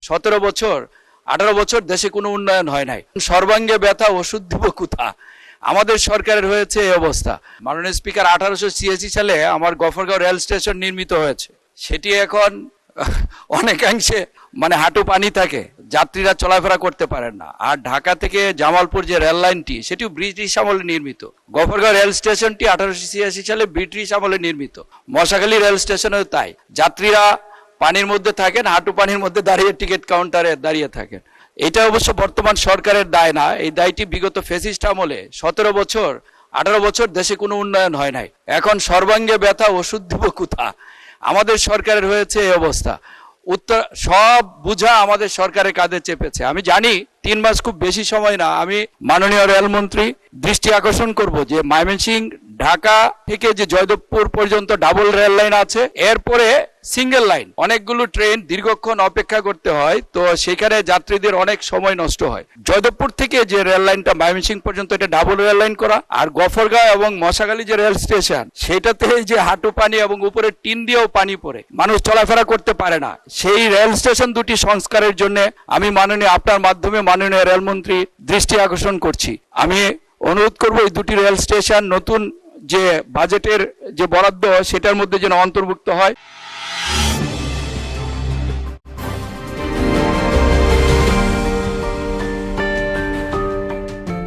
17 বছর 18 বছর দেশে কোনো উন্নয়ন হয় নাই। সর্বাঙ্গে ব্যথা ওষুধ দিব কোথা, আমাদের সরকারের হয়েছে এই অবস্থা। মাননীয় স্পিকার 1886 সালে আমার গফরগাঁও রেল স্টেশন নির্মিত হয়েছে। সেটি এখন অনেকাংশে হাঁটু পানি থাকে, যাত্রীরা চলাফেরা করতে পারেন না। আর ঢাকা থেকে জামালপুর যে রেল লাইনটি, সেটিও ব্রিটিশ আমলে নির্মিত। গফরগাঁও রেল স্টেশনটি 1886 সালে ব্রিটিশ আমলে নির্মিত। মশাখালী রেল স্টেশনেও তাই, যাত্রীরা পানির মধ্যে থাকেন, হাঁটু পানির মধ্যে দাঁড়িয়ে টিকিট কাউন্টারে দাঁড়িয়ে থাকেন। এটা অবশ্য বর্তমান সরকারের দায় না, এই দায়টি বিগত ফ্যাসিস্ট আমলে 17 বছর 18 বছর দেশে কোনো উন্নয়ন হয় নাই। এখন সর্বাঙ্গে ব্যথা ওষুধ দিব কোথা, আমাদের সরকারের হয়েছে এই অবস্থা। উত্তর সব বুঝা আমাদের সরকারের কাঁধে চেপেছে। আমি জানি 3 মাস খুব বেশি সময় না। আমি মাননীয় রেলমন্ত্রী দৃষ্টি আকর্ষণ করব যে ময়মনসিংহ ঢাকা থেকে যে জয়দেবপুর পর্যন্ত ডাবল রেল লাইন আছে, এরপরে সিঙ্গেল লাইন, অনেকগুলো ট্রেন দীর্ঘক্ষণ অপেক্ষা করতে হয়, তো সেখানে যাত্রীদের অনেক সময় নষ্ট হয়। জয়দেবপুর থেকে যে রেল লাইনটা ময়মনসিংহ পর্যন্ত, এটা ডাবল রেল লাইন করা। আর গফরগাঁও এবং মশাখালী যে রেল স্টেশন, সেটাতে যে হাঁটু পানি এবং উপরে টিন দিয়েও পানি পড়ে, মানুষ চলাফেরা করতে পারে না। সেই রেল স্টেশন দুটি সংস্কারের জন্য আমি আপনার মাধ্যমে মাননীয় রেলমন্ত্রী দৃষ্টি আকর্ষণ করছি। আমি অনুরোধ করব এই দুটি রেল স্টেশন নতুন যে বাজেটের যে বরাদ্দ, সেটার মধ্যে যেন অন্তর্ভুক্ত হয়।